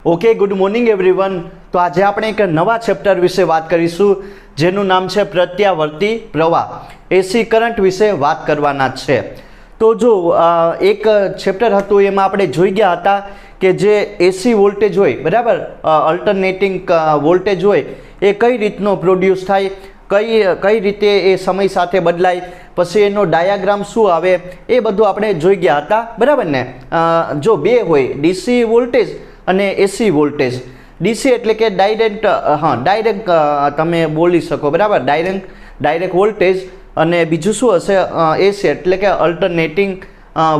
Okay, good morning everyone. તો આજે આપણે એક નવા ચેપ્ટર વિશે વાત કરીશું જેનું નામ છે પ્રત્યાવર્તી પ્રવાહ. એસી કરંટ વિશે વાત કરવાના છે. તો જો એક ચેપ્ટર હતું એમાં આપણે જોઈ ગયા હતા કે જે એસી વોલ્ટેજ હોય, બરાબર, અલ્ટરનેટિંગ વોલ્ટેજ હોય એ કઈ રીતનો પ્રોડ્યુસ થાય, કઈ રીતે એ સમય સાથે બદલાય, પછી એનો ડાયાગ્રામ શું આવે, એ બધું આપણે જોઈ ગયા હતા, બરાબર ને. જો બે હોય, ડીસી વોલ્ટેજ અને એસી વોલ્ટેજ. ડીસી એટલે કે ડાયરેક્ટ તમે બોલી શકો, બરાબર, ડાયરેક્ટ વોલ્ટેજ. અને બીજું શું હશે, એસી એટલે કે અલ્ટરનેટિંગ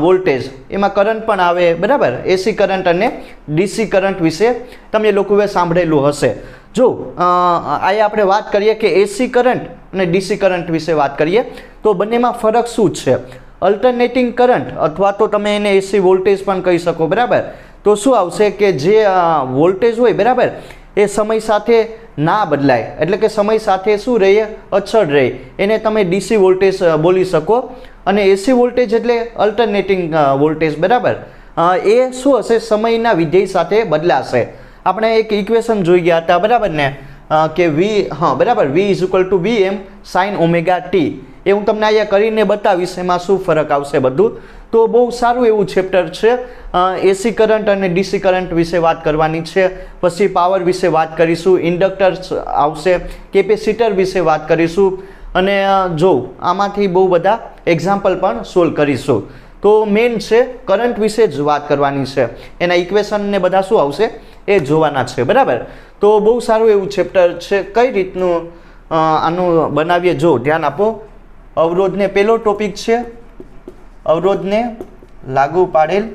વોલ્ટેજ. એમાં કરંટ પણ આવે, બરાબર. એસી કરંટ અને ડીસી કરંટ વિશે તમે લોકોએ સાંભળેલું હશે. જો અહીંયા આપણે વાત કરીએ કે એસી કરંટ અને ડીસી કરંટ વિશે વાત કરીએ તો બંનેમાં ફરક શું છે. અલ્ટરનેટિંગ કરંટ અથવા તો તમે એને એસી વોલ્ટેજ પણ કહી શકો, બરાબર. તો શું આવશે કે જે વોલ્ટેજ હોય, બરાબર, એ સમય સાથે ના બદલાય, એટલે કે સમય સાથે શું રહે, અચળ રહે, એને તમે ડીસી વોલ્ટેજ બોલી શકો. અને એસી વોલ્ટેજ એટલે અલ્ટરનેટિંગ વોલ્ટેજ, બરાબર, એ શું હશે, સમયના વિધેય સાથે બદલાશે. આપણે એક ઇક્વેશન જોઈ ગયા હતા, બરાબર ને, કે બરાબર, V = Vm sin omega t. એ હું તમને અહીંયા કરીને બતાવીશ એમાં શું ફરક આવશે બધું. તો બહુ સારું એવું ચેપ્ટર છે. એસી કરંટ અને ડીસી કરંટ વિશે વાત કરવાની છે. પછી પાવર વિશે વાત કરીશું, ઇન્ડક્ટર આવશે, કેપેસિટર વિશે વાત કરીશું. અને જો આમાંથી બહુ બધા એક્ઝામ્પલ પણ સોલ્વ કરીશું. તો મેઇન છે કરંટ વિશે જ વાત કરવાની છે. એના ઇક્વેશન ને બધા શું આવશે એ જોવાના છે, બરાબર. તો બહુ સારું એવું ચેપ્ટર છે. કઈ રીતનું આનું બનાવીએ, જો ધ્યાન આપો. અવરોધને પહેલો ટોપિક છે, અવરોધને લાગુ પાડેલ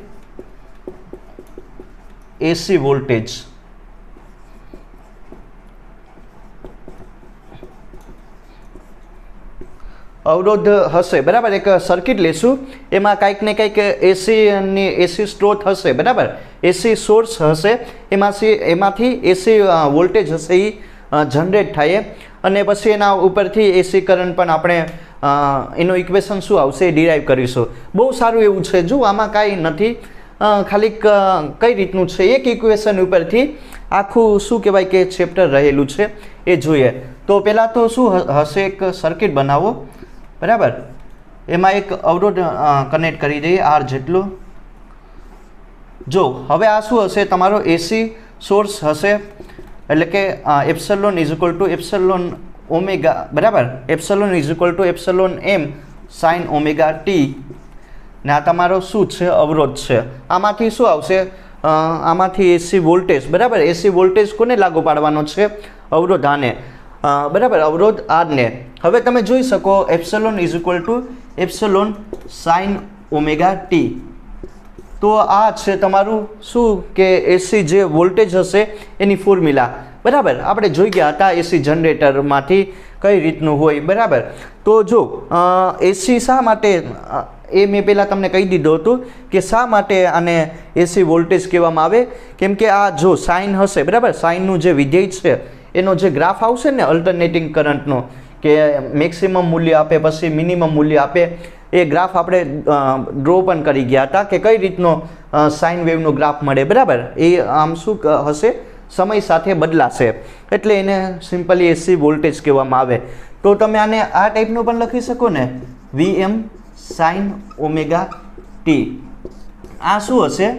એસી વોલ્ટેજ. અવરોધ હશે, બરાબર, એક સર્કિટ લેશું, એમાં કંઈક ને કંઈક એસી સ્ત્રોત હશે, બરાબર, એસી સોર્સ હશે, એમાંથી એસી વોલ્ટેજ હશે એ જનરેટ થાય. અને પછી એના ઉપરથી એસી કરંટ પણ આપણે એનો ઇક્વેશન શું આવશે એ ડિરાઈવ કરીશું. બહુ સારું એવું છે. જો આમાં કાંઈ નથી, ખાલી કઈ રીતનું છે, એક ઇક્વેશન ઉપરથી આખું શું કહેવાય કે ચેપ્ટર રહેલું છે એ જોઈએ. તો પહેલાં તો શું હશે, એક સર્કિટ બનાવો, બરાબર, એમાં એક અવરોધ કનેક્ટ કરી દઈએ R જેટલો. જો હવે આ શું હશે, તમારો એસી સોર્સ હશે, એટલે કે એપ્સલોન = ઓમેગા, બરાબર, એપ્સલોન = એમ સાઇન ઓમેગા ટી. ને આ તમારો શું છે, અવરોધ છે. આમાંથી શું આવશે, આમાંથી એસી વોલ્ટેજ, બરાબર. એસી વોલ્ટેજ કોને લાગુ પાડવાનો છે, અવરોધ આને, બરાબર, અવરોધ આરને. હવે તમે જોઈ શકો એપ્સલોન = સાઇન ઓમેગા ટી. તો આ છે તમારું શું કે એસી જે વોલ્ટેજ હશે એની ફોર્મ્યુલા, બરાબર. આપણે જોઈ ગયા હતા એસી જનરેટરમાંથી કઈ રીતનું હોય, બરાબર. તો જો એસી શા માટે, એ મેં પહેલાં તમને કહી દીધું હતું કે શા માટે આને એસી વોલ્ટેજ કહેવામાં આવે. કેમ કે આ જો સાઇન હશે, બરાબર, સાઇનનું જે વિધેય છે એનો જે ગ્રાફ આવશે ને અલ્ટરનેટિંગ કરંટનો, કે મેક્સિમમ મૂલ્ય આપે પછી મિનિમમ મૂલ્ય આપે, એ ગ્રાફ આપણે ડ્રો પણ કરી ગયા હતા કે કઈ રીતનો સાઇન વેવનો ગ્રાફ મળે, બરાબર. એ આમ શું હશે, સમય સાથે બદલાશે, એટલે એને સિમ્પલી એસી વોલ્ટેજ કહેવામાં આવે. તો તમે આને આ ટાઈપનું પણ લખી શકો ને, Vm sin ઓમેગા ટી. આ શું હશે,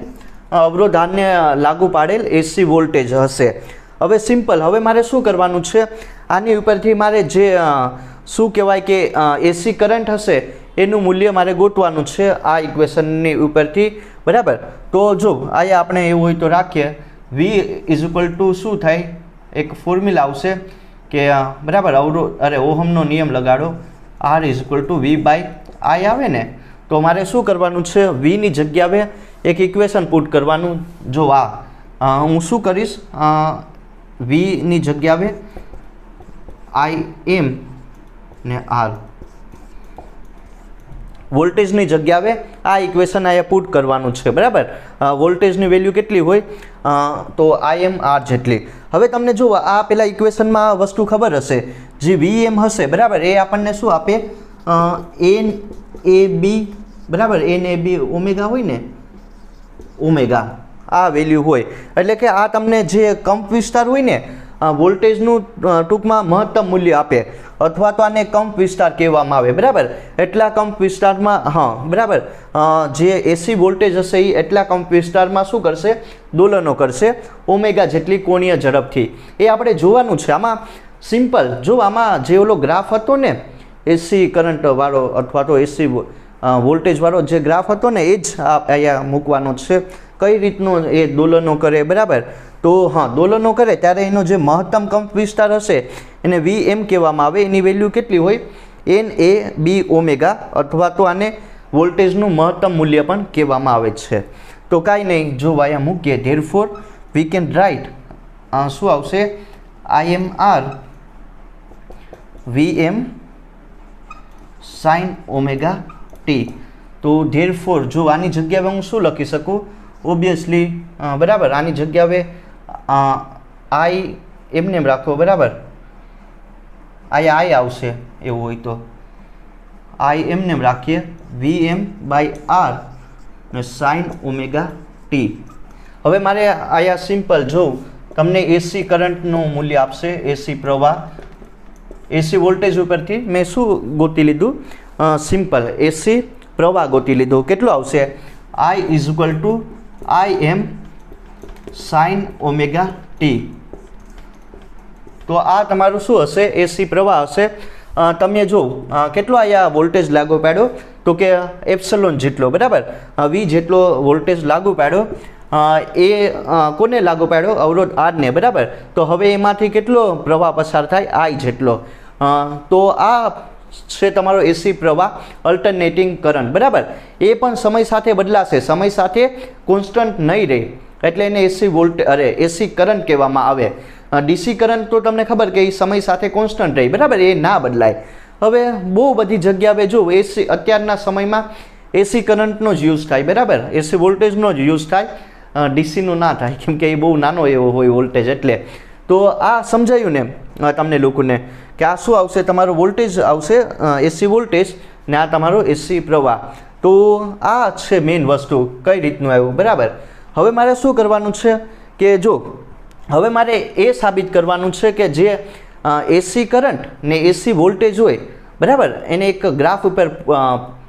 અવરોધાનને લાગુ પાડેલ એસી વોલ્ટેજ હશે. હવે સિમ્પલ, હવે મારે શું કરવાનું છે, આની ઉપરથી મારે જે શું કહેવાય કે એસી કરંટ હશે એનું મૂલ્ય મારે ગોતવાનું છે આ ઇક્વેશનની ઉપરથી, બરાબર. તો જો અહીંયા આપણે એવું હોય તો રાખીએ, V = શું થાય, એક ફોર્મ્યુલા આવશે કે, બરાબર, ઓહમનો નિયમ લગાડો, R = V/I આવે ને. તો મારે શું કરવાનું છે, V ની જગ્યાએ એક ઇક્વેશન પુટ કરવાનું. જો હું શું કરીશ, V ની જગ્યાએ Im ને R, વોલ્ટેજની જગ્યાએ આ ઇક્વેશન અહીંયા પુટ કરવાનું છે, બરાબર. વોલ્ટેજની વેલ્યુ કેટલી હોય, તો Im R જેટલી. હવે તમને જો આ પેલા ઇક્વેશનમાં વસ્તુ ખબર હશે, જે Vm હશે, બરાબર, એ આપણને શું આપે, NAB, બરાબર, NAB ઓમેગા હોય ને, ઓમેગા, આ વેલ્યુ હોય, એટલે કે આ તમને જે કંપ વિસ્તાર હોય ને વોલ્ટેજનું ટૂંકમાં મહત્તમ મૂલ્ય આપે, અથવા તો આને કંપ વિસ્તાર કહેવામાં આવે, બરાબર. એટલા કંપ વિસ્તારમાં બરાબર જે એસી વોલ્ટેજ હશે એ એટલા કંપ વિસ્તારમાં શું કરશે, દોલનો કરશે ઓમેગા જેટલી કોણીય ઝડપથી. એ આપણે જોવાનું છે. આમાં સિમ્પલ, જો આમાં જે ઓલો ગ્રાફ હતો ને એસી કરંટ વાળો અથવા તો એસી વોલ્ટેજ વાળો જે ગ્રાફ હતો ને એ જ અહીંયા મૂકવાનો છે, કઈ રીતનું એ દોલનો કરે, બરાબર. તો દોલનો કરે ત્યારે એનો જે મહત્તમ કંપ વિસ્તાર હશે એને VM કહેવામાં આવે. એની વેલ્યુ કેટલી હોય, NAB ઓમેગા, અથવા તો આને વોલ્ટેજનું મહત્તમ મૂલ્ય પણ કહેવામાં આવે છે. તો કાંઈ નહીં, જો અહીંયા મૂકીએ, ધેરફોર વી કેન રાઇટ શું આવશે, IMR VM sin omega T. તો ધેરફોર જો આની જગ્યાએ હું શું લખી શકું, ઓબ્વિયસલી બરાબર આની જગ્યાએ I એમને એમ રાખો, બરાબર. I આવશે એવું હોય તો I એમને એમ રાખીએ, VM/R ને sin ઓમેગા T. હવે મારે આયા સિમ્પલ જોઉં, તમને એસી કરંટનું મૂલ્ય આપશે, એસી પ્રવાહ, એસી વોલ્ટેજ ઉપરથી મેં શું ગોતી લીધું, સિમ્પલ એસી પ્રવાહ ગોતી લીધું. કેટલું આવશે, I = Im sin omega T. તો આ તમારું શું હશે, એસી પ્રવાહ હશે. તમે જો કેટલો અહીંયા વોલ્ટેજ લાગુ પાડ્યો, તો કે એપ્સલોન જેટલો, બરાબર. V જેટલો વોલ્ટેજ લાગુ પાડ્યો, એ કોને લાગુ પાડ્યો, અવરોધ R ને, બરાબર. તો હવે એમાંથી કેટલો પ્રવાહ પસાર થાય, I જેટલો. તો આ છે તમારો એસી પ્રવાહ, અલ્ટરનેટિંગ કરંટ, બરાબર. એ પણ સમય સાથે બદલાશે, સમય સાથે કોન્સ્ટન્ટ નહીં રહે, એટલે એને એસી એસી કરંટ કહેવામાં આવે. ડીસી કરંટ તો તમને ખબર કે એ સમય સાથે કોન્સ્ટન્ટ રહે, બરાબર, એ ના બદલાય. હવે બહુ બધી જગ્યાએ જો એસી અત્યારના સમયમાં એસી કરંટનો જ યુઝ થાય, બરાબર, એસી વોલ્ટેજનો જ યુઝ થાય, ડીસીનો ના થાય, કેમ કે એ બહુ નાનો એવો હોય વોલ્ટેજ. એટલે તો આ સમજાયું ને તમને લોકોને કે આ શું આવશે, તમારો વોલ્ટેજ આવશે એસી વોલ્ટેજ ને આ તમારો એસી પ્રવાહ. તો આ છે મેઇન વસ્તુ, કઈ રીતનું આવ્યું, બરાબર. હવે મારે શું કરવાનું છે કે જો હવે મારે એ સાબિત કરવાનું છે કે જે એસી કરંટ ને એસી વોલ્ટેજ હોય, બરાબર, એને એક ગ્રાફ ઉપર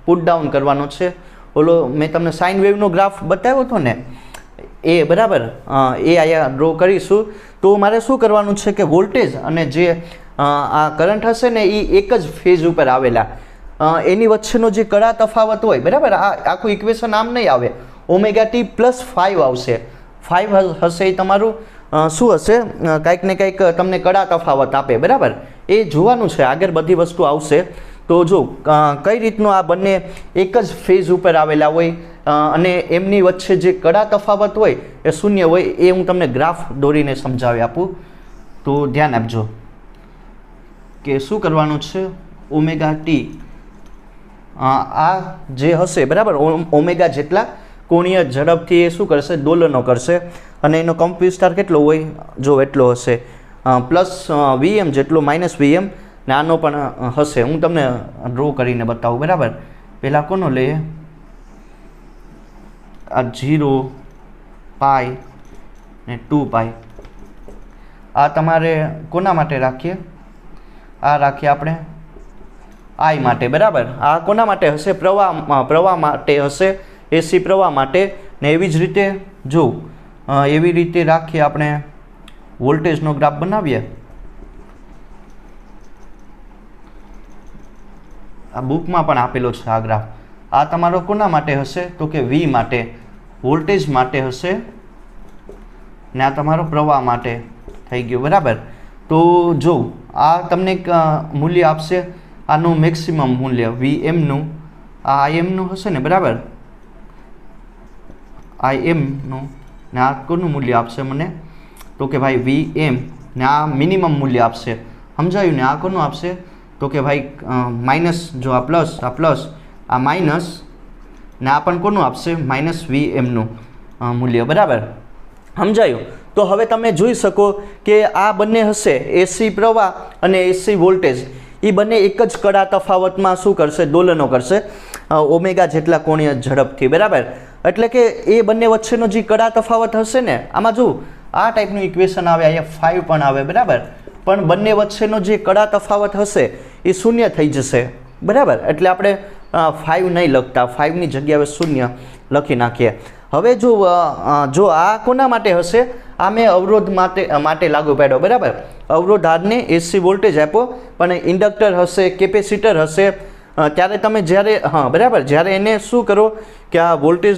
પુટ ડાઉન કરવાનો છે. ઓલો મેં તમને સાઇન વેવનો ગ્રાફ બતાવ્યો હતો ને એ, બરાબર, એ અહીંયા ડ્રો કરીશું. તો મારે શું કરવાનું છે કે વોલ્ટેજ અને જે આ કરંટ હશે ને એ એક જ ફેઝ ઉપર આવેલા, એની વચ્ચેનો જે કડા તફાવત હોય, બરાબર, આ આખું ઇક્વેશન આમ નહીં આવે, ઓમેગા T + 5 આવશે. 5 હશે એ તમારું શું હશે, કાંઈક ને કાંઈક તમને કડા તફાવત આપે, બરાબર. એ જોવાનું છે, આગળ બધી વસ્તુ આવશે. તો જો કઈ રીતનું આ બંને એક જ ફેઝ ઉપર આવેલા હોય અને એમની વચ્ચે જે કડા તફાવત હોય એ શૂન્ય હોય, એ હું તમને ગ્રાફ દોરીને સમજાવી આપું. તો ધ્યાન આપજો કે શું કરવાનું છે, ઓમેગા T આ જે હશે, બરાબર, ઓમેગા જેટલા કોણીય ઝડપથી એ શું કરશે, દોલનો કરશે. અને એનો કંપ વિસ્તાર કેટલો હોય, જો એટલો હશે, +VM જેટલો, -VM, ને આનો પણ હશે. હું તમને ડ્રો કરીને બતાવું, બરાબર. પહેલાં કોનો લઈએ, આ 0, π ને 2π. આ તમારે કોના માટે રાખીએ, આ રાખીએ આપણે I માટે, બરાબર. આ કોના માટે હશે, પ્રવાહ માટે હશે, એસી પ્રવાહ માટે. ને એવી જ રીતે જો એવી રીતે રાખીએ આપણે વોલ્ટેજનો ગ્રાફ બનાવીએ. આ બુકમાં પણ આપેલો છે આ ગ્રાફ. આ તમારો કોના માટે હશે, તો કે V માટે, વોલ્ટેજ માટે હશે, ને આ તમારો પ્રવાહ માટે થઈ ગયું, બરાબર. તો જો આ તમને એક મૂલ્ય આપશે, આનું મેક્સિમમ મૂલ્ય VMનું, આ IMનું હશે ને, બરાબર, IMનું, ને આ કોનું મૂલ્ય આપશે મને, તો કે ભાઈ VM, ને આ મિનિમમ મૂલ્ય આપશે. સમજાયું ને, આ કોનું આપશે, તો કે ભાઈ માઇનસ, જો આ પ્લસ, આ માઇનસ, ને આ પણ કોનું આપશે, -VMનું મૂલ્ય, બરાબર. સમજાયું. તો હવે તમે જોઈ શકો કે આ બંને હશે, એસી પ્રવાહ અને એસી વોલ્ટેજ, એ બંને એક જ કડા તફાવતમાં શું કરશે, દોલનો કરશે ઓમેગા જેટલા કોણીય ઝડપથી, બરાબર. એટલે કે એ બંને વચ્ચેનો જે કડા તફાવત હશે ને, આમાં જો આ ટાઈપનું ઇક્વેશન આવે, અહીંયા 5 પણ આવે, બરાબર, પણ બંને વચ્ચેનો જે કડા તફાવત હશે એ શૂન્ય થઈ જશે, બરાબર. એટલે આપણે 5 નહીં લખતા, 5ની જગ્યાએ 0 લખી નાખીએ. હવે જો આ કોના માટે હશે, આ મેં અવરોધ માટે લાગુ પાડ્યો, બરાબર. અવરોધ આરને એસી વોલ્ટેજ આપ્યો, પણ ઇન્ડક્ટર હશે, કેપેસિટર હશે, ત્યારે તમે જ્યારે બરાબર, જ્યારે એને શું કરો કે આ વોલ્ટેજ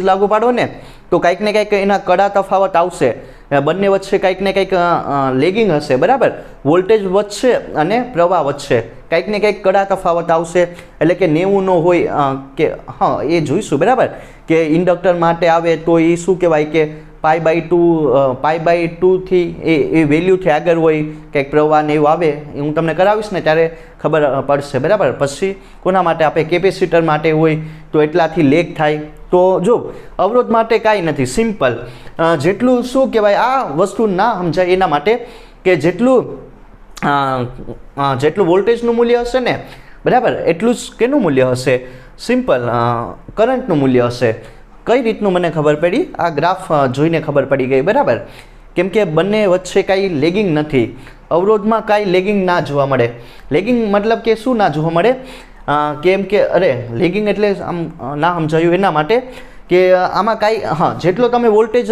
લાગુ પાડો ને, તો કંઈક ને કંઈક એના કડા તફાવત આવશે, બંને વચ્ચે કંઈક ને કંઈક લેગિંગ હશે, બરાબર. વોલ્ટેજ વચ્ચે અને પ્રવાહ વચ્ચે કંઈક ને કંઈક કડા તફાવત આવશે. એટલે કે 90 નો હોય કે એ જોઈશું, બરાબર, કે ઇન્ડક્ટર માટે આવે તો એ શું કહેવાય કે π/2 થી એ વેલ્યુથી આગળ હોય કંઈક પ્રવાહ ને એવું આવે, હું તમને કરાવીશ ને ત્યારે ખબર પડશે, બરાબર. પછી કોના માટે આપે, કેપેસિટર માટે હોય તો એટલાથી લેગ થાય. તો જો અવરોધ માટે કાંઈ નથી, સિમ્પલ. જેટલું શું કહેવાય, આ વસ્તુ ના સમજાય એના માટે કે જેટલું વોલ્ટેજનું મૂલ્ય હશે ને, બરાબર, એટલું જ કેનું મૂલ્ય હશે, સિમ્પલ કરંટનું મૂલ્ય હશે. કઈ રીતનું મને ખબર પડી, આ ગ્રાફ જોઈને ખબર પડી ગઈ, બરાબર. કેમ કે બંને વચ્ચે કાંઈ લેગિંગ નથી, અવરોધમાં કાંઈ લેગિંગ ના જોવા મળે. લેગિંગ મતલબ કે શું ના જોવા મળે, કેમ કે લેગિંગ એટલે આમ ના સમજાયું એના માટે કે આમાં કાંઈ જેટલો તમે વોલ્ટેજ,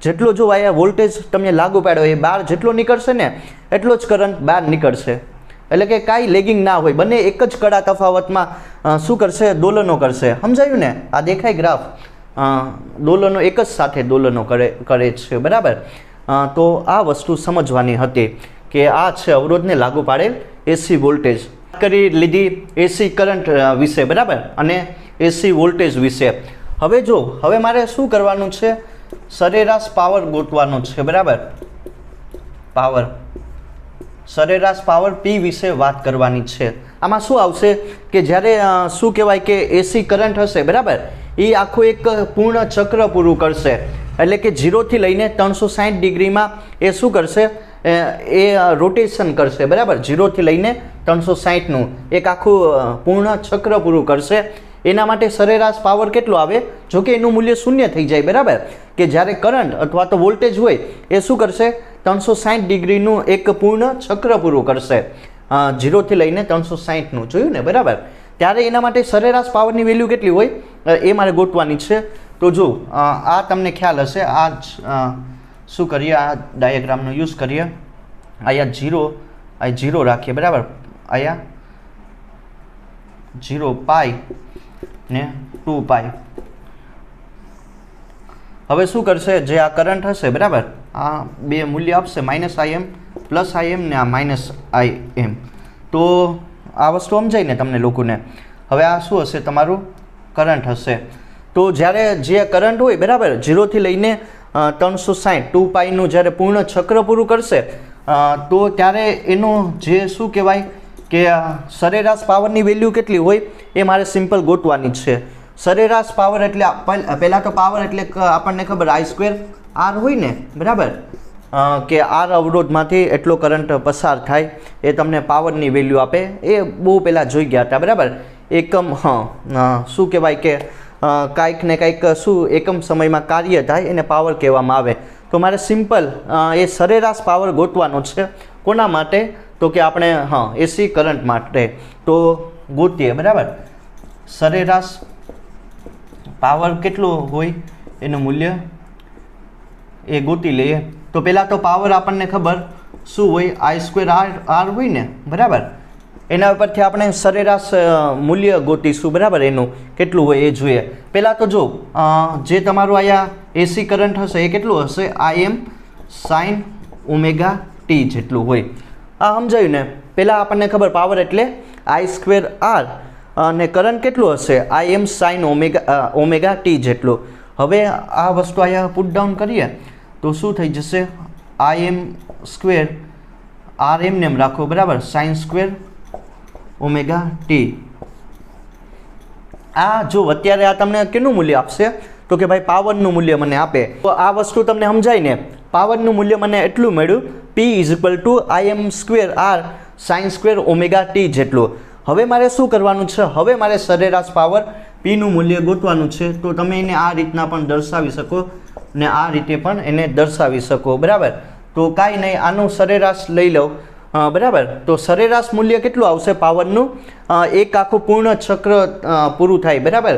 જેટલો જો અહીંયા વોલ્ટેજ તમે લાગુ પાડો એ બહાર જેટલો નીકળશે ને એટલો જ કરંટ બહાર નીકળશે. એટલે કે કાંઈ લેગિંગ ના હોય, બંને એક જ કડા તફાવતમાં શું કરશે, દોલનો કરશે. સમજાયું ને, આ દેખાય ગ્રાફ, દોલનો એક જ સાથે દોલનો કરે છે, બરાબર. તો આ વસ્તુ સમજવાની હતી કે આ છે અવરોધને લાગુ પાડેલ એસી વોલ્ટેજ. કરી લીધી એસી કરંટ વિશે, બરાબર, અને એસી વોલ્ટેજ વિશે. હવે મારે શું કરવાનું છે, સરેરાશ પાવર ગોતવાનો છે, બરાબર. સરેરાશ પાવર P વિશે વાત કરવાની છે. આમાં શું આવશે કે જ્યારે શું કહેવાય કે એસી કરંટ હશે, બરાબર, એ આખું એક પૂર્ણ ચક્ર પૂરું કરશે. એટલે કે 0 થી લઈને 360 ડિગ્રીમાં એ શું કરશે, એ રોટેશન કરશે, બરાબર. 0 થી લઈને 360નું એક આખું પૂર્ણ ચક્ર પૂરું કરશે. એના માટે સરેરાશ પાવર કેટલો આવે, જો કે એનું મૂલ્ય 0 થઈ જાય, બરાબર. કે જ્યારે કરંટ અથવા તો વોલ્ટેજ હોય એ શું કરશે, 360 ડિગ્રીનું એક પૂર્ણ ચક્ર પૂરું કરશે, 0 થી લઈને 360નું, જોયું ને, બરાબર. ત્યારે એના માટે સરેરાશ પાવરની વેલ્યુ કેટલી હોય એ મારે ગોતવાની છે. તો જો આ તમને ખ્યાલ હશે, આ શું કરીએ, આ ડાયાગ્રામનો યુઝ કરીએ. અહીંયા 0 રાખીએ, બરાબર. અહીંયા 0 પાઈ ને 2 પાઈ. હવે શું કરશે, જે આ કરંટ હશે, બરાબર, આ બે મૂલ્ય આપશે, -Im +Im ને આ -Im. તો આ વસ્તુ સમજાય ને તમને લોકોને. હવે આ શું હશે, તમારું કરંટ હશે. તો જ્યારે જે કરંટ હોય, બરાબર, 0 થી લઈને 360 2 પાઈનું જ્યારે પૂર્ણ ચક્ર પૂરું કરશે, તો ત્યારે એનું જે શું કહેવાય કે સરેરાશ પાવરની વેલ્યુ કેટલી હોય એ મારે સિમ્પલ ગોતવાની છે. સરેરાશ પાવર એટલે પહેલાં તો પાવર એટલે આપણને ખબર I²R હોય ને, બરાબર, કે આર અવરોધમાંથી એટલો કરંટ પસાર થાય એ તમને પાવરની વેલ્યુ આપે. એ બહુ પહેલાં જોઈ ગયા હતા, બરાબર. એકમ શું કહેવાય કે કાંઈક ને કાંઈક શું એકમ સમયમાં કાર્ય થાય એને પાવર કહેવામાં આવે. તો મારે સિમ્પલ એ સરેરાશ પાવર ગોતવાનો છે. કોના માટે, તો કે આપણે એસી કરંટ માટે. તો ગોતીએ, બરાબર. સરેરાશ પાવર કેટલો હોય એનું મૂલ્ય એ ગોતી લઈએ. તો પહેલાં તો પાવર આપણને ખબર શું હોય, I²R હોય ને, બરાબર. એના ઉપરથી આપણે સરેરાશ મૂલ્ય ગોતીશું, બરાબર. એનું કેટલું હોય એ જોઈએ. પહેલાં તો જો જે તમારું અહીંયા એસી કરંટ હશે એ કેટલું હશે, Im sin ωt જેટલું હોય. આ સમજાયું ને. પહેલાં આપણને ખબર પાવર એટલે I²R અને કરંટ કેટલું હશે, Im sin ωt જેટલું. હવે આ વસ્તુ અહીંયા પુટ ડાઉન કરીએ તો શું થઈ જશે, Im² R એમને એમ રાખો, બરાબર, sin² ωt. આ જો અત્યારે આ તમને કેનું મૂલ્ય આપશે, તો કે ભાઈ પાવરનું મૂલ્ય મને આપે. તો આ વસ્તુ તમને સમજાય ને. પાવરનું મૂલ્ય મને એટલું મળ્યું, P = Im²R sin² ωt જેટલું. હવે મારે શું કરવાનું છે, હવે મારે સરેરાશ પાવર પીનું મૂલ્ય ગોતવાનું છે તો તમે એને આ રીતના પણ દર્શાવી શકો ને આ રીતે પણ એને દર્શાવી શકો, બરાબર. તો કાંઈ નહીં, આનું સરેરાશ લઈ લો, બરાબર. તો સરેરાશ મૂલ્ય કેટલું આવશે પાવરનું? એક આખું પૂર્ણ ચક્ર પૂરું થાય, બરાબર.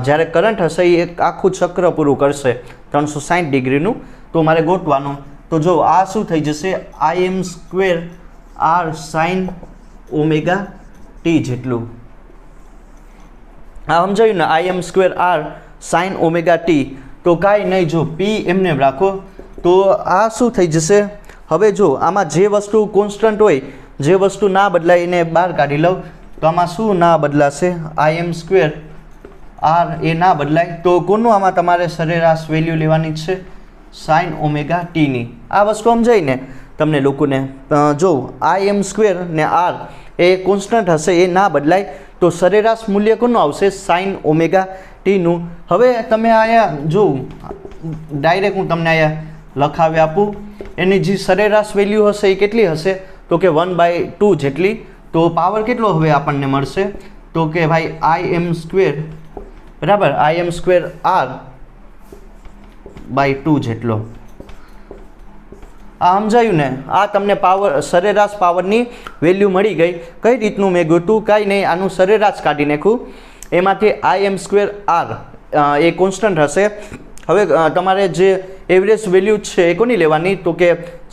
જ્યારે કરંટ હશે એ એક આખું ચક્ર પૂરું કરશે 360 ડિગ્રીનું. તો મારે ગોતવાનું, તો જો આ શું થઈ જશે, Im² R sin omega T જેટલું. આ સમજાયું ને, Im² R sin omega T. તો કાંઈ નહીં, જો પી એમને રાખો તો આ શું થઈ જશે. હવે જો આમાં જે વસ્તુ કોન્સ્ટન્ટ હોય, જે વસ્તુ ના બદલાય એને બહાર કાઢી લઉં તો આમાં શું ના બદલાશે, Im² R એ ના બદલાય. તો કોનું આમાં તમારે સરેરાશ વેલ્યુ લેવાની છે, sin ઓમેગા ટીની. આ વસ્તુ સમજાય ને તમને લોકોને? જો Im² ને R એ કોન્સ્ટન્ટ હશે, એ ના બદલાય, તો સરેરાશ મૂલ્ય કોનું આવશે, sin ઓમેગા ટીનું. હવે તમે અહીંયા જો ડાયરેક્ટ હું તમને અહીંયા લખાવી આપું, એની જે સરેરાશ વેલ્યુ હશે એ કેટલી હશે, તો કે 1/2 જેટલી. તો પાવર કેટલો હવે આપણને મળશે, તો કે ભાઈ Im², બરાબર, Im² R/2 જેટલો. આ સમજાયું ને? આ તમને પાવર, સરેરાશ પાવરની વેલ્યુ મળી ગઈ. કઈ રીતનું મેં ગોતું, કાંઈ નહીં, આનું સરેરાશ કાઢી નાખું, એમાંથી Im² R એ કોન્સ્ટન્ટ હશે. હવે તમારે જે એવરેજ વેલ્યુ છે એ કોની લેવાની, તો કે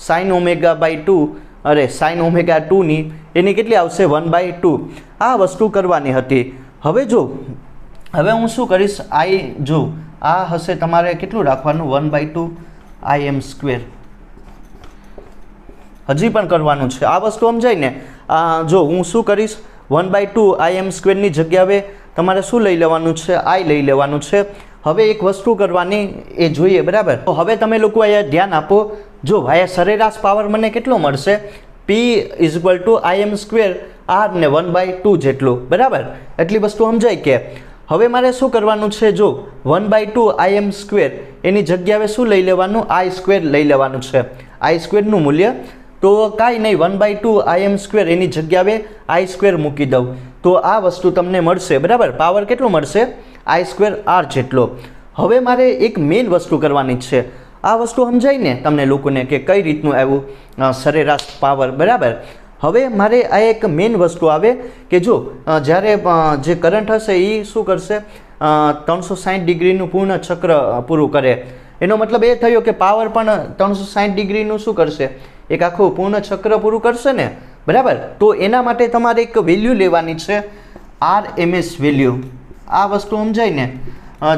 sin ઓમેગા/2, અરે sin ઓમેગા 2ની એની કેટલી આવશે, 1/2. આ વસ્તુ કરવાની હતી. હવે જો હવે હું શું કરીશ, જો આ હશે તમારે કેટલું રાખવાનું, 1/2 Im². હજી પણ કરવાનું છે આ વસ્તુ, સમજાય ને? જો હું શું કરીશ, 1/2 Im² જગ્યાએ તમારે શું લઈ લેવાનું છે, I લઈ લેવાનું છે. હવે એક વસ્તુ કરવાની એ જોઈએ, બરાબર. તો હવે તમે લોકો અહીંયા ધ્યાન આપો. જો ભાઈ સરેરાશ પાવર મને કેટલો મળશે, P = Im² R ને 1/2 જેટલું, બરાબર. એટલી વસ્તુ સમજાય કે? હવે મારે શું કરવાનું છે, જો 1/2 Im² એની જગ્યાએ શું લઈ લેવાનું, I² લઈ લેવાનું છે, I²નું મૂલ્ય. તો કાંઈ નહીં, 1/2 Im² એની જગ્યાએ I² મૂકી દઉં તો આ વસ્તુ તમને મળશે, બરાબર. પાવર કેટલો મળશે, I² R જેટલો. હવે મારે એક મેઇન વસ્તુ કરવાની છે. આ વસ્તુ સમજાય ને તમને લોકોને કે કઈ રીતનું આવ્યું સરેરાશ પાવર, બરાબર. હવે મારે આ એક મેઇન વસ્તુ આવે કે જો જ્યારે જે કરંટ હશે એ શું કરશે, 360 ડિગ્રીનું પૂર્ણ ચક્ર પૂરું કરે. એનો મતલબ એ થયો કે પાવર પણ 360 ડિગ્રીનું શું કરશે, એક આખું પૂર્ણ ચક્ર પૂરું કરશે ને, બરાબર. તો એના માટે તમારે એક વેલ્યુ લેવાની છે, RMS વેલ્યુ. આ વસ્તુ સમજાય ને?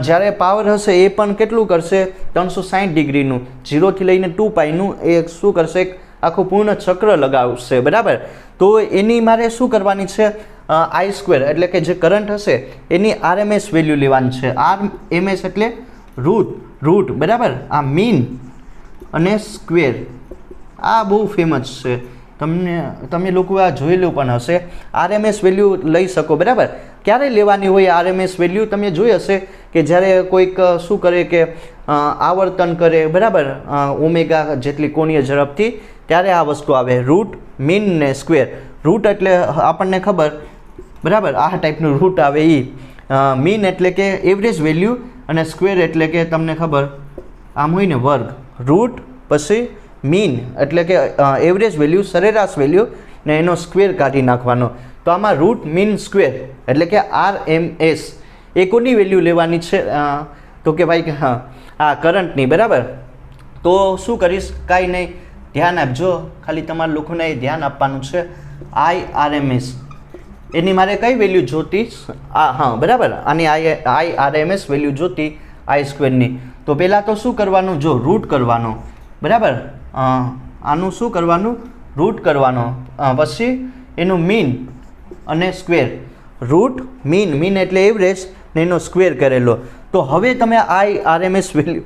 જ્યારે પાવર હશે એ પણ કેટલું કરશે, 360 ડિગ્રીનું, 0 થી લઈને 2πનું એ શું કરશે, એક આખું પૂર્ણ ચક્ર લગાવશે, બરાબર. તો એની મારે શું કરવાની છે, I² એટલે કે જે કરંટ હશે એની RMS વેલ્યુ લેવાની છે. RMS એટલે રૂટ, બરાબર. આ મીન અને સ્ક્વેર, આ બહુ ફેમસ છે, તમે લોકો આ જોયેલું પણ હશે. RMS વેલ્યુ લઈ શકો, બરાબર. ક્યારે લેવાની હોય RMS વેલ્યુ, તમે જોઈ હશે કે જ્યારે કોઈક શું કરે કે આવર્તન કરે, બરાબર, ઓમેગા જેટલી કોણીય ઝડપથી, ત્યારે આ વસ્તુ આવે, રૂટ, મીન ને સ્ક્વેર. રૂટ એટલે આપણને ખબર, બરાબર, આ ટાઈપનું રૂટ આવે એ. મીન એટલે કે એવરેજ વેલ્યુ અને સ્ક્વેર એટલે કે તમને ખબર આમ હોય ને વર્ગ. રૂટ પછી મીન એટલે કે એવરેજ વેલ્યુ, સરેરાશ વેલ્યુ, ને એનો સ્ક્વેર કાઢી નાખવાનો. તો આમાં રૂટ મીન સ્ક્વેર એટલે કે RMS એ કોની વેલ્યુ લેવાની છે, તો કે ભાઈ હા આ કરંટની, બરાબર. તો શું કરીશ, કાંઈ નહીં, ધ્યાન આપજો, ખાલી તમારા લોકોને એ ધ્યાન આપવાનું છે. IRMS એની મારે કઈ વેલ્યુ જોતી, હા બરાબર, આની IRMS વેલ્યુ જોતી I²ની. તો પહેલાં તો શું કરવાનું, જો રૂટ કરવાનો, બરાબર. આનું શું કરવાનું, રૂટ કરવાનો, પછી એનું મીન અને સ્ક્વેર. રૂટ મીન એટલે એવરેજ ને એનો સ્ક્વેર કરેલો. તો હવે તમે RMS વેલ્યુ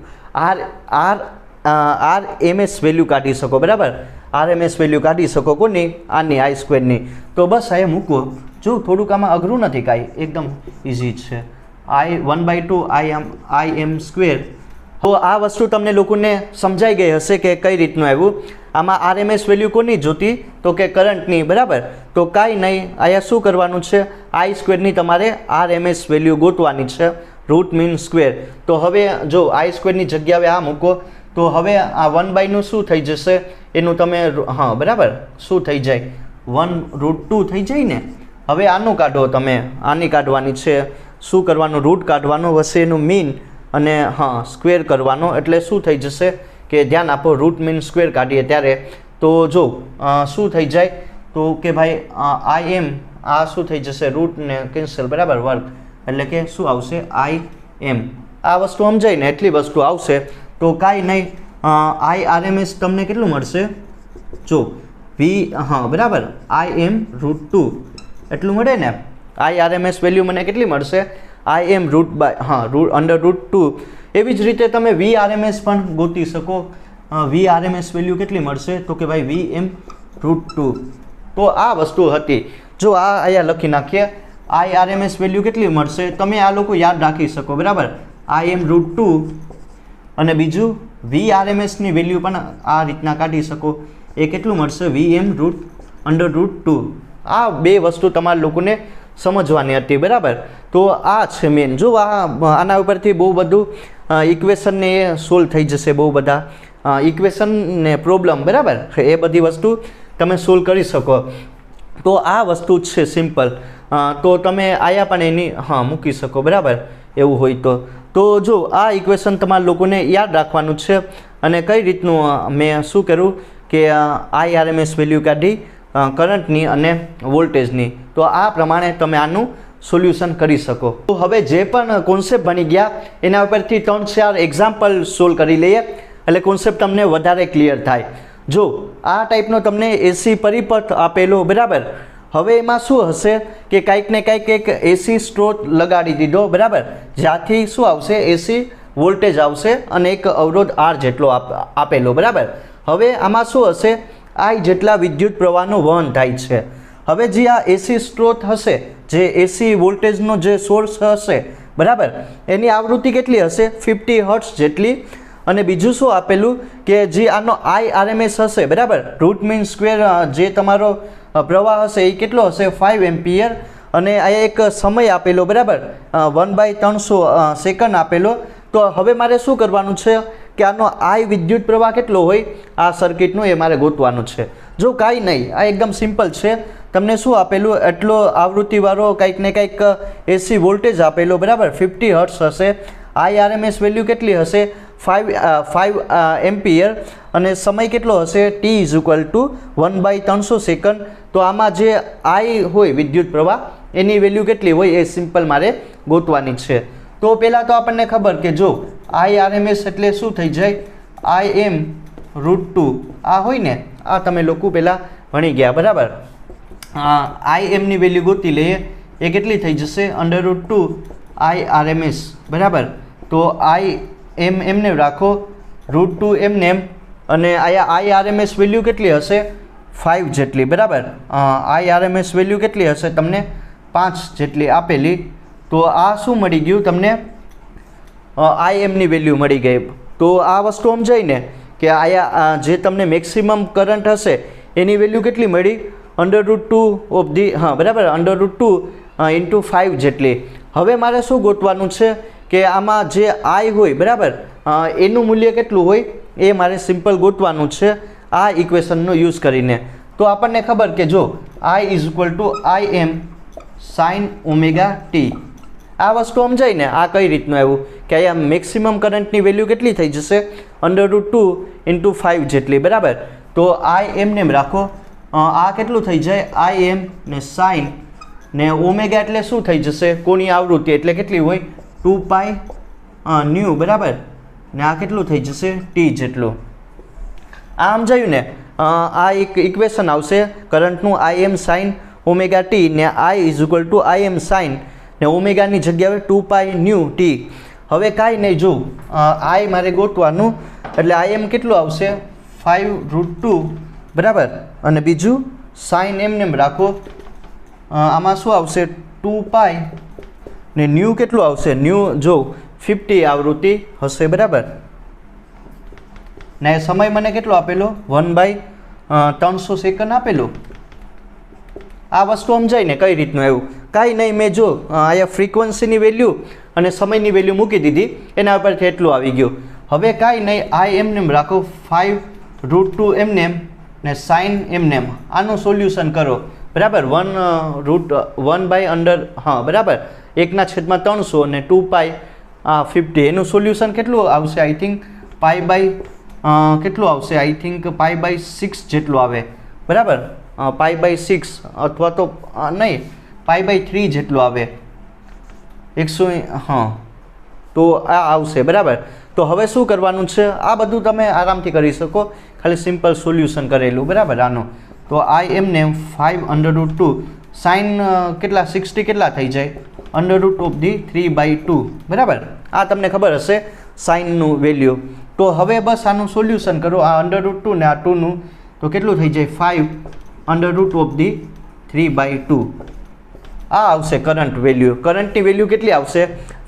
RMS વેલ્યુ કાઢી શકો, બરાબર. RMS વેલ્યુ કાઢી શકો કોની, આની I²ની. તો બસ આ મૂકો, જો થોડુંક આમાં અઘરું નથી કાંઈ, એકદમ ઇઝી છે. 1/2 Im². તો આ વસ્તુ તમને લોકોને સમજાઈ ગઈ હશે કે કઈ રીતનું આવ્યું. આમાં RMS વેલ્યુ કોની જોતી તો કે કરંટની, બરાબર. તો કાંઈ નહીં, અહીંયા શું કરવાનું છે, I² તમારે RMS વેલ્યુ ગોતવાની છે, રૂટ મીન સ્ક્વેર. તો હવે જો I² ની જગ્યાએ આ મૂકો તો હવે આ 1/નું શું થઈ જશે એનું તમે, હા બરાબર, શું થઈ જાય 1√2 થઈ જાય ને. હવે આનું કાઢો તમે, આની કાઢવાની છે. શું કરવાનું, રૂટ કાઢવાનું, વચ્ચે એનું મીન અને હા સ્ક્વેર કરવાનો, એટલે શું થઈ જશે કે ધ્યાન આપો, રૂટ મીન સ્ક્વેર કાઢીએ ત્યારે તો જો શું થઈ જાય તો કે ભાઈ IM આ શું થઈ જશે, રૂટને કેન્સલ, બરાબર, વર્ગ, એટલે કે શું આવશે IM. આ વસ્તુ સમજાય ને એટલી વસ્તુ આવશે. તો કાંઈ નહીં, IRMS તમને કેટલું મળશે જો હા બરાબર IM√2 એટલું મળે ને. IRMS વેલ્યુ મને કેટલી મળશે, IM√2. એવી જ રીતે તમે VRMS પણ ગોતી શકો. VRMS વેલ્યુ કેટલી મળશે તો કે ભાઈ VM√2. તો આ વસ્તુ હતી. જો આ અહીંયા લખી નાખીએ, IRMS વેલ્યુ કેટલી મળશે તમે આ લોકો યાદ રાખી શકો, બરાબર, IM√2 અને બીજું VRMSની વેલ્યુ પણ આ રીતના કાઢી શકો. એ કેટલું મળશે VM√2. આ બે વસ્તુ તમારા લોકોને સમજવાની હતી, બરાબર. તો આ છે મેન. જો આના ઉપરથી બહુ બધું ઇક્વેશનને એ સોલ્વ થઈ જશે, બહુ બધા ઇક્વેશન ને પ્રોબ્લેમ, બરાબર, એ બધી વસ્તુ તમે સોલ્વ કરી શકો. તો આ વસ્તુ જ છે સિમ્પલ. તો તમે આયા પણ એની હા મૂકી શકો, બરાબર, એવું હોય તો. તો જો આ ઇક્વેશન તમારા લોકોને યાદ રાખવાનું છે. અને કઈ રીતનું મેં શું કર્યું કે IRMS વેલ્યુ કાઢી કરંટની અને વોલ્ટેજની. તો આ પ્રમાણે તમે આનું સોલ્યુશન કરી શકો. તો હવે જે પણ કોન્સેપ્ટ બની ગયા એના ઉપરથી 3-4 એક્ઝામ્પલ સોલ્વ કરી લઈએ એટલે કોન્સેપ્ટ તમને વધારે ક્લિયર થાય. જો આ ટાઈપનો તમને AC પરિપથ આપેલો, બરાબર. હવે એમાં શું હશે કે કાંઈક ને કાંઈક એક AC સ્ત્રોત લગાડી દીધો, બરાબર, જ્યાંથી શું આવશે AC વોલ્ટેજ આવશે અને એક અવરોધ R જેટલો આપેલો, બરાબર. હવે આમાં શું હશે, I જેટલા વિદ્યુત પ્રવાહનું વહન થાય છે. હવે જે આ AC સ્ત્રોત હશે, જે AC વોલ્ટેજનો જે સોર્સ હશે, બરાબર, એની આવૃત્તિ કેટલી હશે 50 હર્ટ્ઝ જેટલી. અને બીજું શું આપેલું કે જે આનો IRMS હશે, બરાબર, રૂટ મીન સ્ક્વેર જે તમારો પ્રવાહ હશે એ કેટલો હશે 5 એમ્પિયર. અને આ એક સમય આપેલો, બરાબર, 1/300 સેકન્ડ આપેલો. તો હવે મારે શું કરવાનું છે કે આનો I વિદ્યુત પ્રવાહ કેટલો હોય આ સર્કિટનો એ મારે ગોતવાનું છે. જો કાંઈ નહીં, આ એકદમ સિમ્પલ છે. તમને શું આપેલું, એટલો આવૃત્તિવાળો કંઈક ને કંઈક AC વોલ્ટેજ આપેલો, બરાબર, 50 હર્ટ્ઝ હશે. IRMS વેલ્યુ કેટલી હશે 5 એમ્પિયર અને સમય કેટલો હશે T = 1/300 સેકન્ડ. તો આમાં જે I હોય વિદ્યુત પ્રવાહ એની વેલ્યુ કેટલી હોય એ સિમ્પલ મારે ગોતવાની છે. તો પહેલાં તો આપણને ખબર કે જો IRMS એટલે શું થઈ જાય IM√2 આ હોય ને, આ તમે લોકો પહેલાં ભણી ગયા, બરાબર. IM ની વેલ્યુ ગોતી લઈએ, એ કેટલી થઈ જશે √2 IRMS, બરાબર. તો IM એમને રાખો, √2 એમને એમ, અને આયા IRMS વેલ્યુ કેટલી હશે 5 જેટલી, બરાબર. IRMS વેલ્યુ કેટલી હશે તમને 5 જેટલી આપેલી. તો આ શું મળી ગયું તમને IM ની વેલ્યુ મળી ગઈ. તો આ વસ્તુ સમજાય ને કે આયા જે તમને મેક્સિમમ કરંટ હશે એની વેલ્યુ કેટલી મળી √2 ઓફ ધી, હા બરાબર, √2 × 5 જેટલી. હવે મારે શું ગોતવાનું છે કે આમાં જે I હોય, બરાબર, એનું મૂલ્ય કેટલું હોય એ મારે સિમ્પલ ગોતવાનું છે આ ઇક્વેશનનો યુઝ કરીને. તો આપણને ખબર કે જો I = IM sin ωt. આ વસ્તુ સમજાય ને, આ કઈ રીતનું આવ્યું કે અહીંયા મેક્સિમમ કરંટની વેલ્યુ કેટલી થઈ જશે √2 × 5 જેટલી, બરાબર. તો IM ને રાખો, આ કેટલું થઈ જાય IM ને sin ને ઓમેગા એટલે શું થઈ જશે કોની આવૃત્તિ એટલે કેટલી હોય 2π ન્યુ, બરાબર, ને આ કેટલું થઈ જશે T જેટલું. આ સમજાયું ને. આ એક ઇક્વેશન આવશે કરંટનું IM sin ωt ને I = IM sin ને ઓમેગાની જગ્યાએ 2π ન્યુ T. હવે કાંઈ નહીં, જો I મારે ગોતવાનું એટલે IM કેટલું આવશે 5√2, બરાબર, અને બીજું sin એમને રાખો, આમાં શું આવશે 2π ને ન્યુ કેટલું આવશે, ન્યુ જો 50 આવૃત્તિ હશે, બરાબર. ને સમય મને કેટલો આપેલો 1/300 સેકન્ડ આપેલો. આ વસ્તુ સમજાય ને કઈ રીતનું એવું? કાંઈ નહીં, મેં જો અહીંયા ફ્રીક્વન્સીની વેલ્યુ અને સમયની વેલ્યુ મૂકી દીધી, એના ઉપરથી એટલું આવી ગયું. હવે કાંઈ નહીં, આઈ એમનેમ રાખો, 5√2 એમનેમ ને સાઇન એમનેમ. આનું સોલ્યુશન કરો, બરાબર. 1/under બરાબર 1/300 ને 2π50. એનું સોલ્યુશન કેટલું આવશે? આઈ થિંક કેટલું આવશે? આઈ થિંક π/6 જેટલું આવે, બરાબર. π/6 અથવા તો નહીં, π/3 જેટલું આવે. 100 તો આ આવશે, બરાબર. તો હવે શું કરવાનું છે? આ બધું તમે આરામથી કરી શકો, ખાલી સિમ્પલ સોલ્યુશન કરેલું, બરાબર. આનું તો આઈ એમને 5√2 સાઇન કેટલા 60 કેટલા થઈ જાય? √3/2, બરાબર. આ તમને ખબર હશે સાઇનનું વેલ્યુ. તો હવે બસ આનું સોલ્યુશન કરો. આ √2 ને આ 2નું તો કેટલું થઈ જાય? 5√3/2. આ આવશે કરંટ વેલ્યુ. કરંટની વેલ્યુ કેટલી આવશે?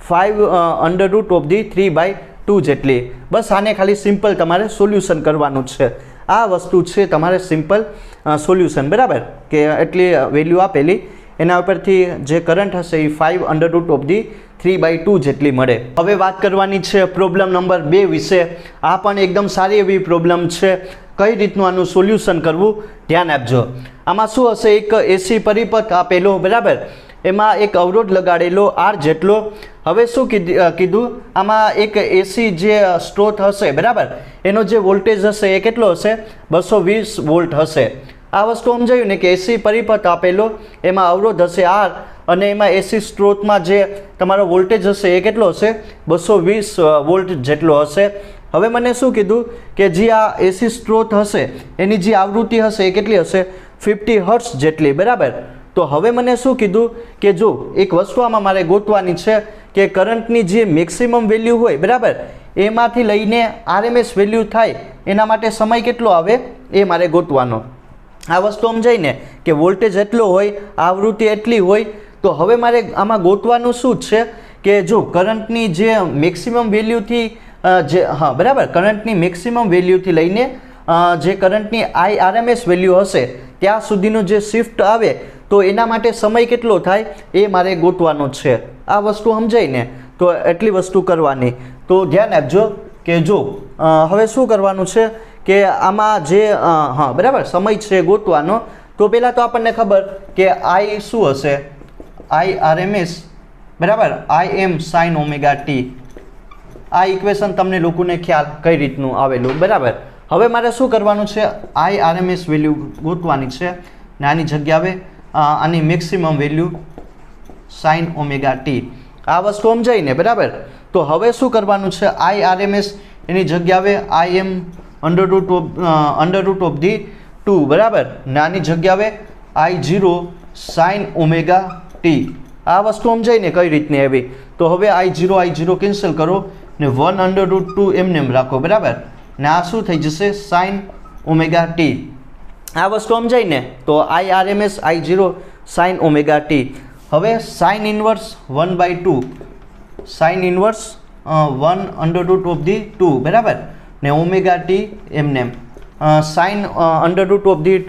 5√3/2 જેટલી. બસ આને ખાલી સિમ્પલ તમારે સોલ્યુશન કરવાનું છે. આ વસ્તુ છે તમારે સિમ્પલ સોલ્યુશન, બરાબર. કે એટલી વેલ્યુ આપેલી, એના ઉપરથી જે કરંટ હશે એ 5√3/2 જેટલી મળે. હવે વાત કરવાની છે પ્રોબ્લેમ નંબર 2 વિશે. આ પણ એકદમ સારી એવી પ્રોબ્લેમ છે. કઈ રીતનું આનું સોલ્યુશન કરવું ધ્યાન આપજો. આમાં શું હશે? એક એસી પરિપથ આપેલો, બરાબર. એમાં એક અવરોધ લગાડેલો R જેટલો. હવે શું કીધું? આમાં એક એસી જે સ્ત્રોત હશે, બરાબર, એનો જે વોલ્ટેજ હશે એ કેટલો હશે? 220 વોલ્ટ હશે. આ વસ્તુ સમજાયું ને કે એસી પરિપથ આપેલો, એમાં અવરોધ હશે R અને એમાં એસી સ્ત્રોતમાં જે તમારો વોલ્ટેજ હશે એ કેટલો હશે? 220 વોલ્ટ જેટલો હશે. હવે મને શું કીધું કે જે આ એસી સ્ત્રોત હશે એની જે આવૃત્તિ હશે એ કેટલી હશે? 50 હર્ટ્ઝ જેટલી, બરાબર. તો હવે મને શું કીધું કે જો એક વસ્તુ આમાં મારે ગોતવાની છે કે કરંટની જે મેક્સિમમ વેલ્યુ હોય, બરાબર, એમાંથી લઈને આરએમએસ વેલ્યુ થાય એના માટે સમય કેટલો આવે એ મારે ગોતવાનો. આ વસ્તુ સમજાય ને કે વોલ્ટેજ એટલો હોય, આવૃત્તિ એટલી હોય. તો હવે મારે આમાં ગોતવાનું શું છે કે જો કરંટની જે મેક્સિમમ વેલ્યુથી બરાબર, કરંટની મેક્સિમમ વેલ્યુથી લઈને જે કરંટની આરએમએસ વેલ્યુ હશે ત્યાં સુધીનો જે શિફ્ટ આવે તો એના માટે સમય કેટલો થાય એ મારે ગોતવાનો છે. આ વસ્તુ સમજાય ને? તો એટલી વસ્તુ કરવાની. તો ધ્યાન આપજો કે જો હવે શું કરવાનું છે કે આમાં જે બરાબર સમય છે ગોતવાનો. તો પહેલાં તો આપણને ખબર કે આઈ શું હશે? આઈ આરએમએસ, બરાબર, આઈ એમ સાઇન ઓમેગા ટી. આ ઇક્વેશન તમને લોકોને ખ્યાલ કઈ રીતનું આવેલું, બરાબર. હવે મારે શું કરવાનું છે? આઈ આરએમએસ વેલ્યુ ગોતવાની છે ને આની જગ્યાએ આની maximum value sign omega t. આ વસ્તુ સમજાય ને, બરાબર. તો હવે શું કરવાનું છે? આઈ આરએમએસ એની જગ્યાએ આઈ એમ √2, બરાબર, ને આની જગ્યાએ I0 સાઇન ઓમેગા ટી. આ વસ્તુ સમજાય ને કઈ રીતની એવી? તો હવે I0 કેન્સલ કરો ને 1/√2 એમનેમ રાખો, બરાબર. ને આ શું થઈ જશે? Sine omega t. આ વસ્તુ સમજાય ને? તો I RMS I0 sine omega t. હવે સાઇન ઇન્વર્સ 1/2, સાઇન ઇન્વર્સ 1/√2, બરાબર, ને ઓમેગા ટી એમનેમ. સાઇન √2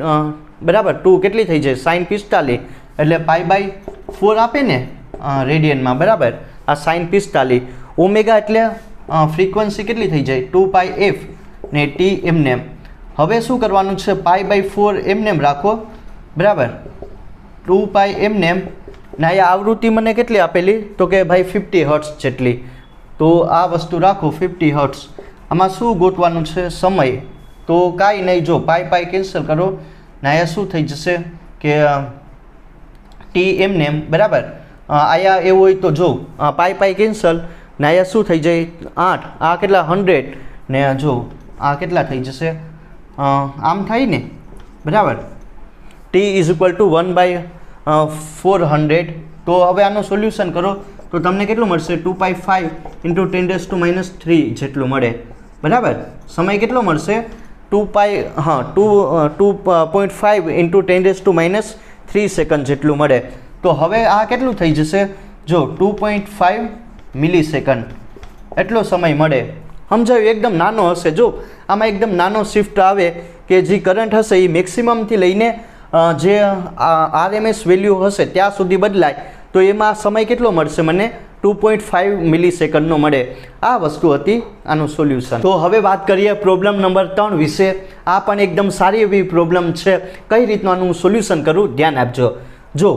બરાબર 2 કેટલી થઈ જાય? સાઇન 45 એટલે π/4 આપે ને રેડિયનમાં, બરાબર. આ સાઇન 45. ઓમેગા એટલે ફ્રીક્વન્સી કેટલી થઈ જાય? 2πf ને ટી એમનેમ. હવે શું કરવાનું છે? π/4 એમનેમ રાખો, બરાબર, 2π એમનેમ. ને અહીંયા આવૃત્તિ મને કેટલી આપેલી? તો કે ભાઈ 50 હર્ટ્ઝ જેટલી. તો આ વસ્તુ રાખો 50 હર્ટ્ઝ. આમાં શું ગોતવાનું છે? સમય. તો કાંઈ નહીં, જો π કેન્સલ કરો ને અહીંયા શું થઈ જશે કે ટી એમનેમ, બરાબર. અહીંયા એવું હોય તો જો π કેન્સલ ને અહીંયા શું થઈ જાય? 8. આ કેટલા? 100 ને જો આ કેટલા થઈ જશે? આમ થાય ને, બરાબર. T = 1/400. તો હવે આનું સોલ્યુશન કરો તો તમને કેટલું મળશે? 2π5 × 10⁻³ જેટલું મળે, બરાબર. સમય કેટલો મળશે? 2.5 × 10⁻³ સેકન્ડ જેટલું મળે. તો હવે આ કેટલું થઈ જશે? જો 2.5 મિલી સેકન્ડ એટલો સમય મળે. સમજાયું? એકદમ નાનો હશે. જો આમાં એકદમ નાનો શિફ્ટ આવે કે જે કરંટ હશે એ મેક્સિમમથી લઈને જે RMS વેલ્યુ હશે ત્યાં સુધી બદલાય, તો એમાં સમય કેટલો મળશે મને? 2.5 મિલીસેકન્ડનો મળે. આ વસ્તુ હતી આનું સોલ્યુશન. તો હવે વાત કરીએ પ્રોબ્લેમ નંબર 3 વિશે. આ પણ એકદમ સારી એવી પ્રોબ્લેમ છે. કઈ રીતનું આનું સોલ્યુશન કરું ધ્યાન આપજો. જો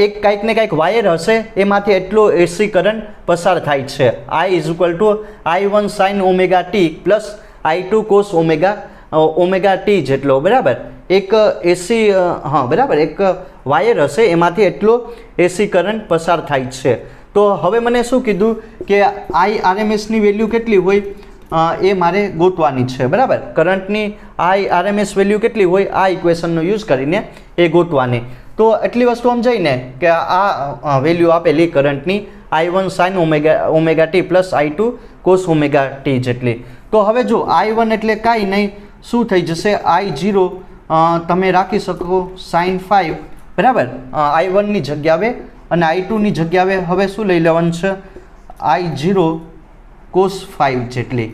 એક કાંઈક ને કાંઈક વાયર હશે, એમાંથી એટલો AC કરંટ પસાર થાય છે. I = I1 sin omega t plus I2 cos omega t જેટલો, બરાબર. એક AC બરાબર, એક વાયર હશે એમાંથી એટલો AC કરંટ પસાર થાય છે. તો હવે મને શું કીધું કે IRMSની વેલ્યુ કેટલી હોય એ મારે ગોતવાની છે, બરાબર. કરંટની IRMS વેલ્યુ કેટલી હોય આ ઇક્વેશનનો યુઝ કરીને એ ગોતવાની. તો એટલી વસ્તુ સમજાય ને કે આ વેલ્યુ આપેલી કરંટની I1 sin omega t plus I2 cos omega t જેટલી. તો હવે જો I1 એટલે કાંઈ નહીં, શું થઈ જશે? I0 તમે રાખી શકો sin 5, બરાબર. I1ની જગ્યાએ અને I2ની જગ્યાએ હવે શું લઈ લેવાનું છે? I0 cos 5 જેટલી.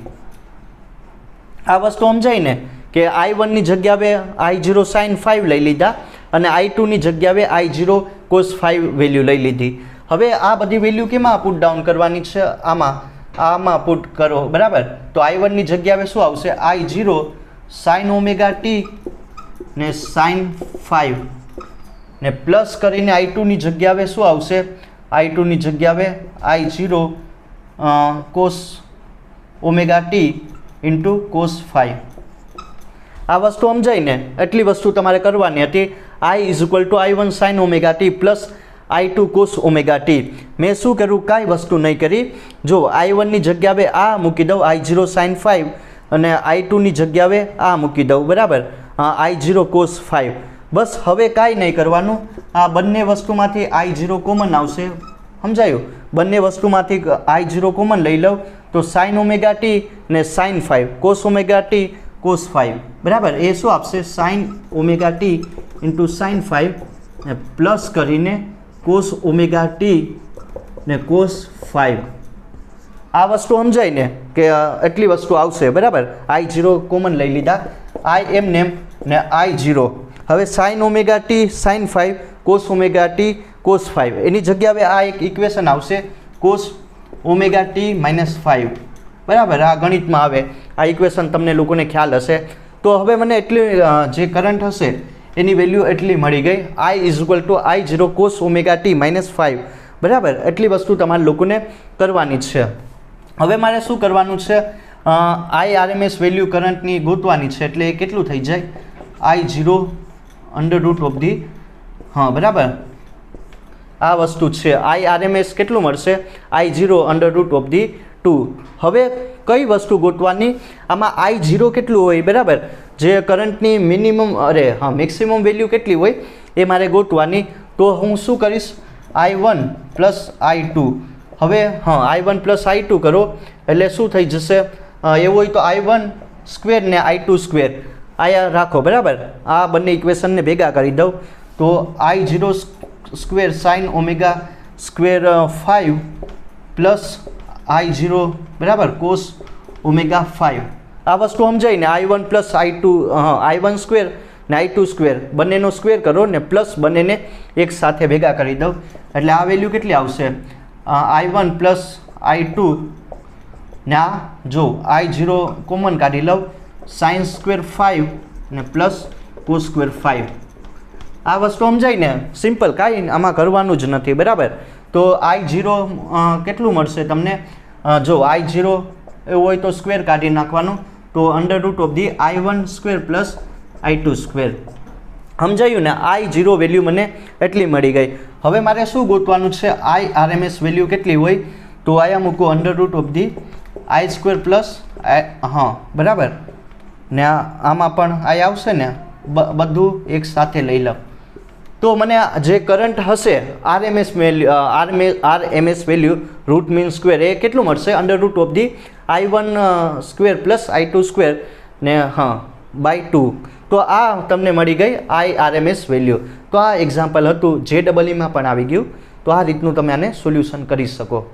આ વસ્તુ સમજાય ને કે I1ની જગ્યાએ I0 sin 5 લઈ લીધા અને I2ની જગ્યાએ I0 cos 5 વેલ્યુ લઈ લીધી. હવે આ બધી વેલ્યુ કેમાં પુટ ડાઉન કરવાની છે? આમાં પુટ કરો, બરાબર. તો I1ની જગ્યાએ શું આવશે? I0 sin ઓમેગા t ને sin 5 ને પ્લસ કરીને I2ની જગ્યાએ શું આવશે? I2ની જગ્યાએ I0 cos omega t into cos 5. આ વસ્તુ સમજાય ને? એટલી વસ્તુ તમારે કરવાની હતી. I = I1 sin omega t plus I2 cos omega t. મેં શું કર્યું? કાંઈ વસ્તુ નહીં કરી. જો I1ની જગ્યાએ આ મૂકી દઉં, I0 sin 5, અને I2ની જગ્યાએ આ મૂકી દઉં, બરાબર. I0 cos 5. બસ હવે કાંઈ નહીં કરવાનું. આ બંને વસ્તુમાંથી I0 કોમન આવશે, સમજાયું? બંને વસ્તુમાંથી I0 કોમન લઈ લઉં તો sin ઓમેગા t ને sin 5 cos omega t cos 5, બરાબર. એ શું આપશે? sin omega t into sin 5 ને પ્લસ કરીને cos ઓમેગા t ને cos 5. આ વસ્તુ સમજાય ને કે એટલી વસ્તુ આવશે, બરાબર. I0 કોમન લઈ લીધા, I એમ ને I0. હવે sin omega t sin 5 cos omega t cos 5 એની જગ્યાએ આ એક ઇક્વેશન આવશે cos ઓમેગા t -5, બરાબર. આ ગણિતમાં આવે આ ઇક્વેશન, તમને લોકોને ખ્યાલ હશે. તો હવે મને એટલી જે કરંટ હશે એની વેલ્યુ એટલી મળી ગઈ. I = I0 cos omega t -5, બરાબર. એટલી વસ્તુ તમારે લોકોને કરવાની છે. હવે મારે શું કરવાનું છે? IRMS વેલ્યુ કરંટની ગોતવાની છે. એટલે એ કેટલું થઈ જાય? I0 √, બરાબર. આ વસ્તુ છે. IRMS કેટલું મળશે? I0 √2. હવે કઈ વસ્તુ ગોતવાની? આમાં I0 કેટલું હોય, બરાબર. જે કરંટની મેક્સિમમ વેલ્યુ કેટલી હોય એ મારે ગોતવાની. તો હું શું કરીશ? I1 plus I2. હવે I1 પ્લસ I2 કરો એટલે શું થઈ જશે? એવું હોય તો I1 સ્ક્વેર ને I2 સ્ક્વેર આયા રાખો, બરાબર. આ બંને ઇક્વેશનને ભેગા કરી દઉં તો I0 square sin omega square 5 plus I0, બરાબર, cos ઓમેગા 5. આ વસ્તુ સમજાય ને? I1 plus I2, I1 square ને I2 સ્ક્વેર બંનેનો સ્ક્વેર કરો ને પ્લસ બંનેને એક સાથે ભેગા કરી દઉં એટલે આ વેલ્યુ કેટલી આવશે? I1 પ્લસ I2 ને આ જો I0 કોમન કાઢી લઉં, sin સ્ક્વેર 5 ને પ્લસ cos સ્ક્વેર 5. આ વસ્તુ સમજાય ને? સિમ્પલ, કાંઈ આમાં કરવાનું જ નથી, બરાબર. તો I0 કેટલું મળશે તમને? જો I0 એવું હોય તો સ્ક્વેર કાઢી નાખવાનું, તો √, I1 square plus I2 square. સમજાયું ને? I0 વેલ્યુ મને એટલી મળી ગઈ. હવે મારે શું ગોતવાનું છે? IRMS વેલ્યુ કેટલી હોય? તો આયા મૂકો √, I સ્ક્વેર પ્લસ બરાબર. ને આમાં પણ I આવશે ને, બધું એક સાથે લઈ લો. તો મને જે કરંટ હશે RMS value root mean square એ કેટલું મળશે? √, I1 square plus I2 square ને /2. તો આ તમને મળી ગઈ IRMS વેલ્યુ. તો આ એક્ઝામ્પલ હતું, JEE માં પણ આવી ગયું. તો આ રીતનું તમે આને સોલ્યુશન કરી શકો.